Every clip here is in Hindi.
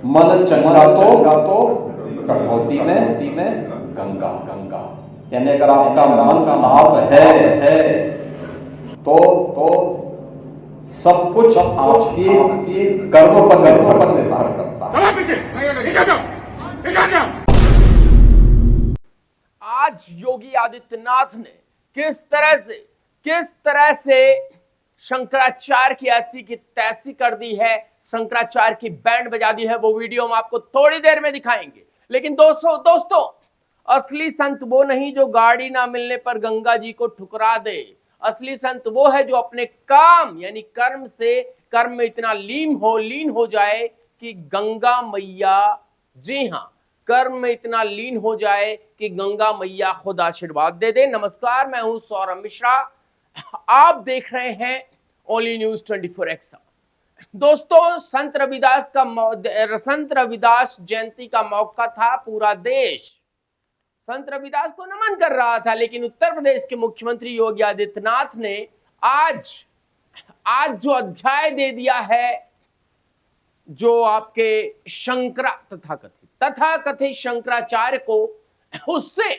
मन चंगा तो कठौती में गंगा गंगा। यानी अगर आपका मन साफ है तो सब कुछ आपकी कर्म पर निर्भर करता है। आज योगी आदित्यनाथ ने किस तरह से शंकराचार्य की ऐसी की तैसी कर दी है, शंकराचार्य की बैंड बजा दी है, वो वीडियो हम आपको थोड़ी देर में दिखाएंगे। लेकिन दोस्तों असली संत वो नहीं जो गाड़ी ना मिलने पर गंगा जी को ठुकरा दे। असली संत वो है जो अपने काम यानी कर्म में इतना लीन हो जाए कि गंगा मैया, जी हां, कर्म में इतना लीन हो जाए कि गंगा मैया खुद आशीर्वाद दे दे। नमस्कार, मैं हूं सौरभ मिश्रा, आप देख रहे हैं ओनली न्यूज 24x। दोस्तों, संत रविदास जयंती का मौका था। पूरा देश संत रविदास को नमन कर रहा था, लेकिन उत्तर प्रदेश के मुख्यमंत्री योगी आदित्यनाथ ने आज जो अध्याय दे दिया है, जो आपके तथाकथित शंकराचार्य को, उससे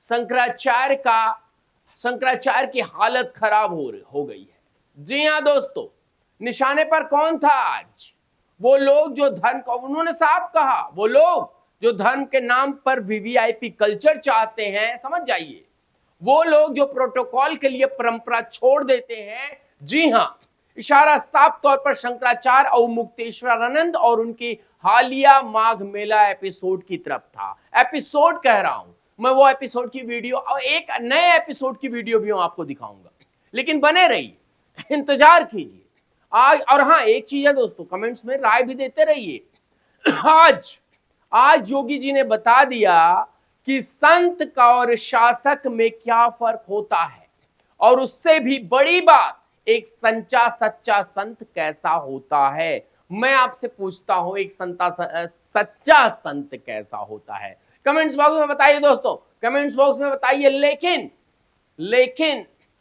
शंकराचार्य की हालत खराब हो गई है। जी हां दोस्तों, निशाने पर कौन था आज? वो लोग जो धर्म को, उन्होंने साफ कहा, वो लोग जो धर्म के नाम पर वीवीआईपी कल्चर चाहते हैं, समझ जाइए, वो लोग जो प्रोटोकॉल के लिए परंपरा छोड़ देते हैं। जी हां, इशारा साफ तौर पर शंकराचार्य और मुक्तेश्वरानंद और उनकी हालिया माघ मेला एपिसोड की तरफ था। एपिसोड कह रहा हूं मैं, वो एपिसोड की वीडियो और एक नए एपिसोड की वीडियो भी मैं आपको दिखाऊंगा, लेकिन बने रहिए, इंतजार कीजिए आज। और हाँ, एक चीज है दोस्तों, कमेंट्स में राय भी देते रहिए। आज योगी जी ने बता दिया कि संत का और शासक में क्या फर्क होता है, और उससे भी बड़ी बात, एक सच्चा संत कैसा होता है। मैं आपसे पूछता हूं, एक सच्चा संत कैसा होता है? कमेंट्स बॉक्स में बताइए दोस्तों, कमेंट्स बॉक्स में बताइए।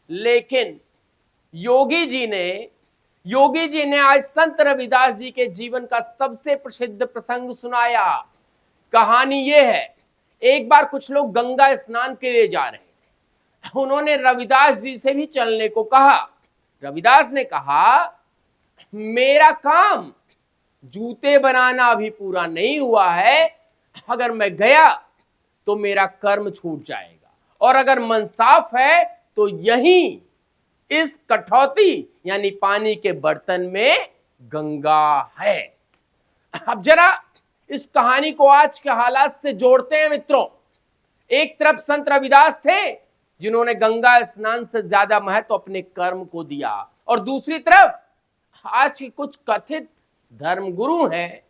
लेकिन योगी जी ने आज संत रविदास जी के जीवन का सबसे प्रसिद्ध प्रसंग सुनाया। कहानी यह है, एक बार कुछ लोग गंगा स्नान के लिए जा रहे थे। उन्होंने रविदास जी से भी चलने को कहा। रविदास ने कहा, मेरा काम जूते बनाना अभी पूरा नहीं हुआ है, अगर मैं गया तो मेरा कर्म छूट जाएगा, और अगर मन साफ है तो यहीं इस कठौती यानी पानी के बर्तन में गंगा है। अब जरा इस कहानी को आज के हालात से जोड़ते हैं मित्रों। एक तरफ संत रविदास थे जिन्होंने गंगा स्नान से ज्यादा महत्व अपने कर्म को दिया, और दूसरी तरफ आज के कुछ कथित धर्मगुरु हैं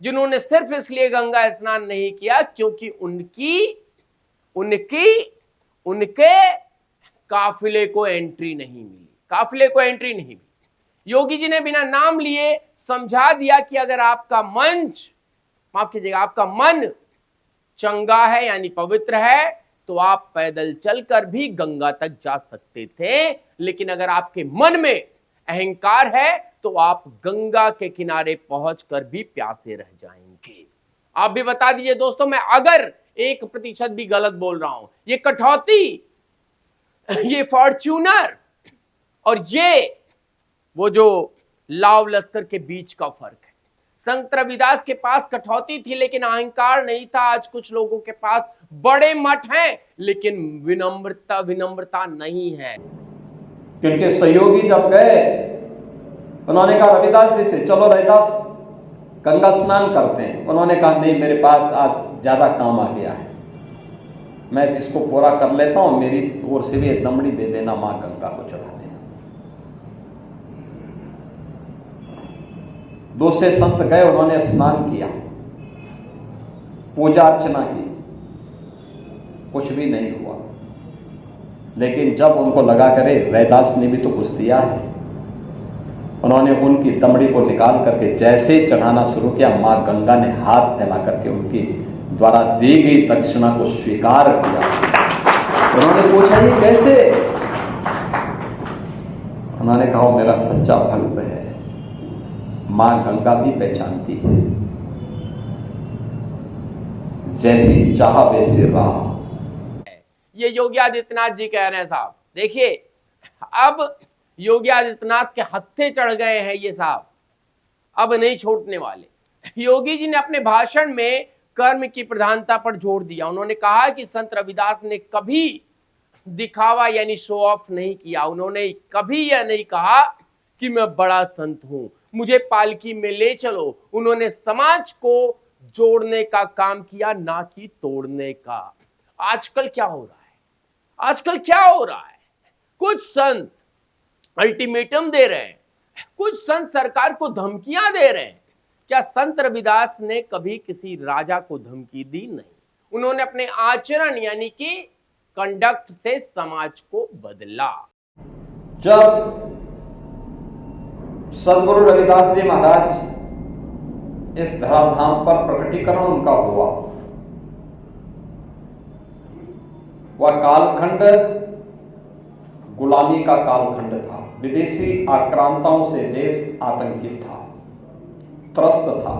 जिन्होंने सिर्फ इसलिए गंगा स्नान नहीं किया क्योंकि उनके काफिले को एंट्री नहीं मिली। योगी जी ने बिना नाम लिए समझा दिया कि अगर आपका आपका मन चंगा है यानी पवित्र है तो आप पैदल चलकर भी गंगा तक जा सकते थे, लेकिन अगर आपके मन में अहंकार है तो आप गंगा के किनारे पहुंचकर भी प्यासे रह जाएंगे। आप भी बता दीजिए दोस्तों, मैं अगर 1% भी गलत बोल रहा हूं। ये कठौती, ये फॉर्च्यूनर और ये वो जो लाव लश्कर के बीच का फर्क है। संत रविदास के पास कठौती थी लेकिन अहंकार नहीं था। आज कुछ लोगों के पास बड़े मठ हैं लेकिन विनम्रता नहीं है। क्योंकि सहयोगी जब गए, उन्होंने कहा रविदास जी से, चलो रविदास गंगा स्नान करते हैं। उन्होंने कहा नहीं, मेरे पास आज ज्यादा काम आ गया है, मैं इसको पूरा कर लेता हूं, मेरी ओर से भी एक दमड़ी दे देना, मां गंगा को चढ़ा देना। दूसरे संत गए, उन्होंने स्नान किया, पूजा अर्चना की, कुछ भी नहीं हुआ। लेकिन जब उनको लगा करे रविदास ने भी तो कुछ दिया है, उन्होंने उनकी दमड़ी को निकाल करके जैसे चढ़ाना शुरू किया, मां गंगा ने हाथ फैला करके उनकी द्वारा दी गई दक्षिणा को स्वीकार किया। उन्होंने पूछा ये कैसे? उन्होंने कहा मेरा सच्चा भक्त है। मां गंगा भी पहचानती है जैसी चाह वैसे राह। ये योगी आदित्यनाथ जी कह रहे हैं साहब। देखिए अब योगी आदित्यनाथ के हत्थे चढ़ गए हैं ये साहब, अब नहीं छोड़ने वाले। योगी जी ने अपने भाषण में कर्म की प्रधानता पर जोर दिया। उन्होंने कहा कि संत रविदास ने कभी दिखावा यानी शो ऑफ नहीं किया। उन्होंने कभी यह नहीं कहा कि मैं बड़ा संत हूं, मुझे पालकी में ले चलो। उन्होंने समाज को जोड़ने का काम किया, ना कि तोड़ने का। आजकल क्या हो रहा है? आजकल क्या हो रहा है? कुछ संत अल्टीमेटम दे रहे हैं, कुछ संत सरकार को धमकियां दे रहे हैं। क्या संत रविदास ने कभी किसी राजा को धमकी दी? नहीं। उन्होंने अपने आचरण यानी कि कंडक्ट से समाज को बदला। जब सदगुरु रविदास जी महाराज इस धराधाम पर प्रकटीकरण उनका हुआ, वह कालखंड गुलामी का कालखंड था। विदेशी आक्रांताओं से देश आतंकित था, त्रस्त था।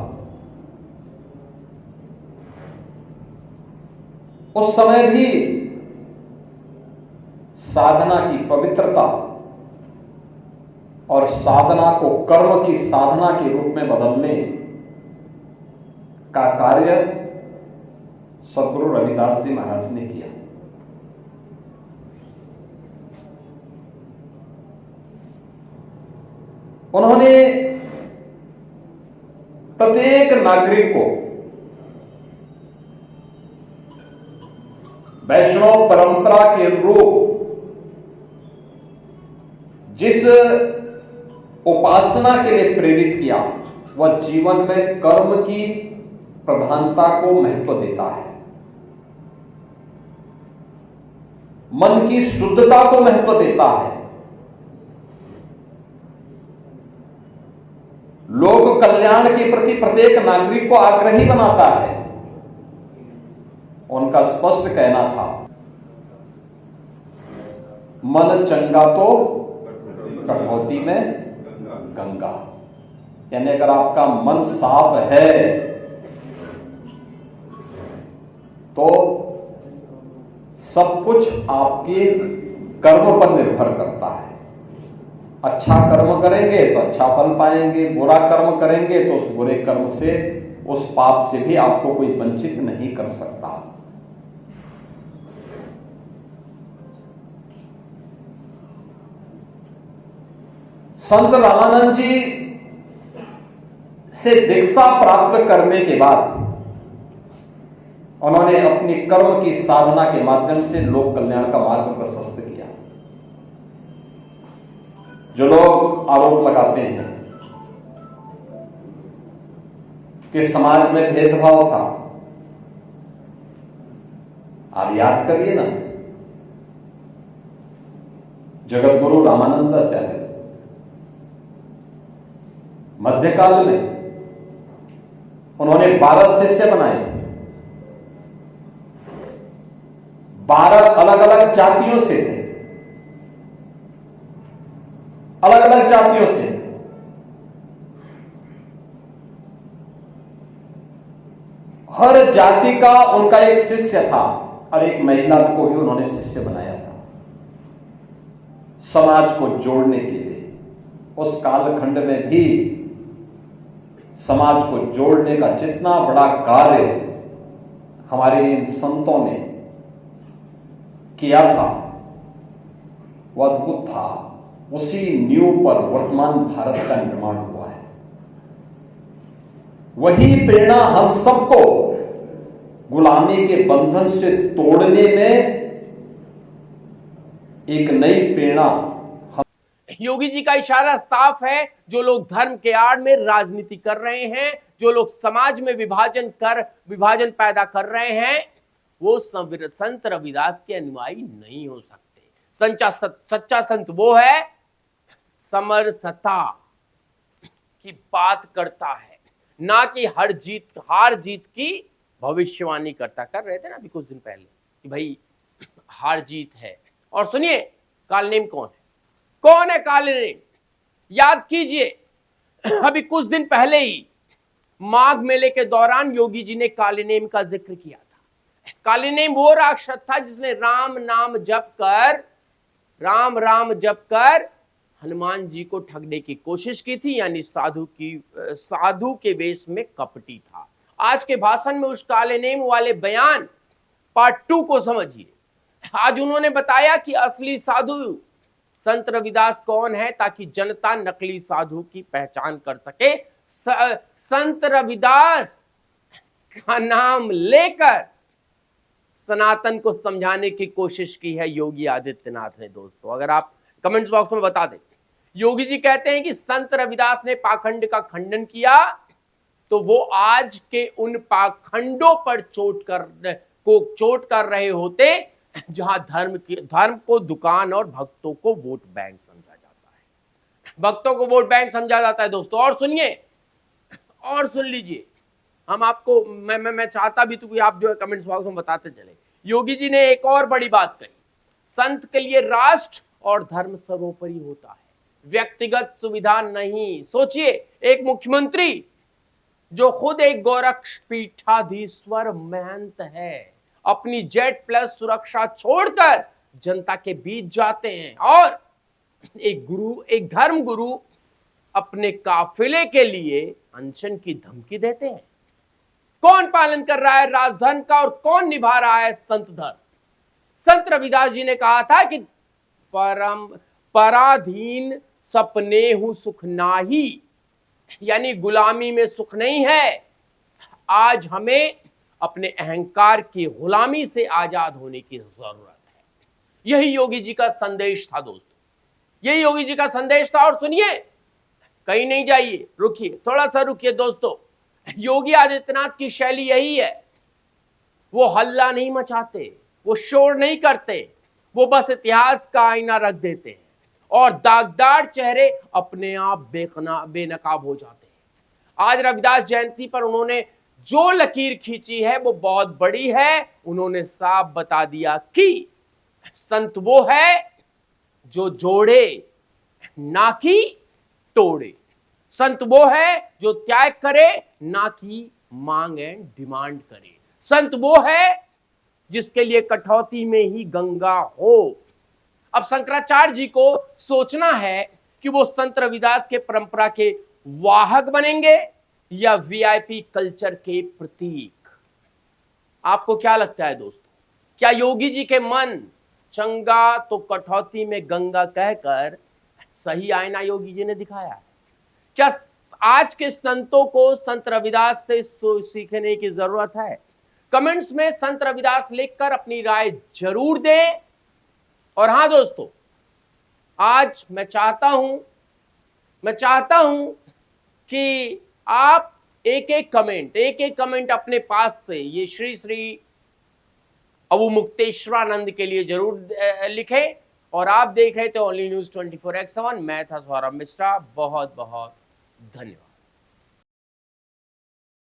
उस समय भी साधना की पवित्रता और साधना को कर्म की साधना के रूप में बदलने का कार्य सदगुरु रविदास जी महाराज ने किया। उन्होंने प्रत्येक नागरिक को वैष्णव परंपरा के अनुरूप जिस उपासना के लिए प्रेरित किया, वह जीवन में कर्म की प्रधानता को महत्व देता है, मन की शुद्धता को महत्व देता है, लोक कल्याण के प्रति प्रत्येक नागरिक को आग्रही बनाता है। उनका स्पष्ट कहना था, मन चंगा तो कठौती में गंगा। यानी अगर आपका मन साफ है तो सब कुछ आपके कर्म पर निर्भर करता है। अच्छा कर्म करेंगे तो अच्छा फल पाएंगे, बुरा कर्म करेंगे तो उस बुरे कर्म से, उस पाप से भी आपको कोई वंचित नहीं कर सकता। संत रामानंद जी से दीक्षा प्राप्त करने के बाद उन्होंने अपनी कर्म की साधना के माध्यम से लोक कल्याण का मार्ग प्रशस्त किया। जो लोग आरोप लगाते हैं कि समाज में भेदभाव था, आप याद करिए ना, जगत गुरु रामानंदाचार्य मध्यकाल में उन्होंने 12 शिष्य बनाए, 12 अलग अलग जातियों से थे, अलग अलग जातियों से। हर जाति का उनका एक शिष्य था और एक महिला को भी उन्होंने शिष्य बनाया था, समाज को जोड़ने के लिए। उस कालखंड में भी समाज को जोड़ने का जितना बड़ा कार्य हमारे इन संतों ने किया था, वह अद्भुत था। उसी नींव पर वर्तमान भारत का निर्माण हुआ है। वही प्रेरणा हम सबको गुलामी के बंधन से तोड़ने में एक नई प्रेरणा। योगी जी का इशारा साफ है, जो लोग धर्म के आड़ में राजनीति कर रहे हैं, जो लोग समाज में विभाजन पैदा कर रहे हैं, वो संत रविदास के अनुयायी नहीं हो सकते। सच्चा संत वो है समरसता की बात करता है, ना कि हार जीत की भविष्यवाणी करता। कर रहे थे ना अभी कुछ दिन पहले कि भाई हार जीत है। और सुनिए, कालनेम कौन है कालनेम? याद कीजिए, अभी कुछ दिन पहले ही माघ मेले के दौरान योगी जी ने कालनेम का जिक्र किया था। कालिनेम वो राक्षस था जिसने राम नाम जप कर हनुमान जी को ठगने की कोशिश की थी, यानी साधु के वेश में कपटी था। आज के भाषण में उस कालिनेम वाले बयान पार्ट 2 को समझिए। आज उन्होंने बताया कि असली साधु संत रविदास कौन है, ताकि जनता नकली साधु की पहचान कर सके। संत रविदास का नाम लेकर सनातन को समझाने की कोशिश की है योगी आदित्यनाथ ने। दोस्तों अगर आप कमेंट्स बॉक्स में बता दें, योगी जी कहते हैं कि संत रविदास ने पाखंड का खंडन किया, तो वो आज के उन पाखंडों पर चोट कर रहे होते जहां धर्म को दुकान और भक्तों को वोट बैंक समझा जाता है। भक्तों को वोट बैंक समझा जाता है। दोस्तों और सुनिए, और सुन लीजिए, हम आपको मैं चाहता भी तो कि आप जो है कमेंट्स बॉक्स में बताते चले। योगी जी ने एक और बड़ी बात कही, संत के लिए राष्ट्र और धर्म सर्वोपरि होता है, व्यक्तिगत सुविधा नहीं। सोचिए, एक मुख्यमंत्री जो खुद एक गोरक्ष पीठाधीश्वर महंत है, अपनी जेट प्लस सुरक्षा छोड़कर जनता के बीच जाते हैं, और एक धर्म गुरु अपने काफिले के लिए अनशन की धमकी देते हैं। कौन पालन कर रहा है राजधर्म का और कौन निभा रहा है संत धर्म? संत रविदास जी ने कहा था कि पराधीन सपने हूं सुख नाही, यानी गुलामी में सुख नहीं है। आज हमें अपने अहंकार की गुलामी से आजाद होने की जरूरत है। यही योगी जी का संदेश था दोस्तों, यही योगी जी का संदेश था। और सुनिए, कहीं नहीं जाइए, रुकिए, थोड़ा सा रुकिए दोस्तों। योगी आदित्यनाथ की शैली यही है, वो हल्ला नहीं मचाते, वो शोर नहीं करते, वो बस इतिहास का आईना रख देते हैं और दागदार चेहरे अपने आप बेनकाब हो जाते हैं। आज रविदास जयंती पर उन्होंने जो लकीर खींची है वो बहुत बड़ी है। उन्होंने साफ बता दिया कि संत वो है जो जोड़े ना कि तोड़े, संत वो है जो त्याग करे ना कि मांग एंड डिमांड करे, संत वो है जिसके लिए कटौती में ही गंगा हो। अब शंकराचार्य जी को सोचना है कि वो संत रविदास के परंपरा के वाहक बनेंगे या वीआईपी कल्चर के प्रतीक। आपको क्या लगता है दोस्तों, क्या योगी जी के मन चंगा तो कटौती में गंगा कहकर सही आईना योगी जी ने दिखाया है? क्या आज के संतों को संत रविदास से सीखने की जरूरत है? कमेंट्स में संत रविदास लिखकर अपनी राय जरूर दें। और हां दोस्तों, आज मैं चाहता हूं कि आप एक एक कमेंट अपने पास से ये श्री अबू मुक्तेश्वरानंद के लिए जरूर लिखें। और आप देख रहे थे ओनली न्यूज 24x7। मैं था सौरभ मिश्रा। बहुत बहुत धन्यवाद।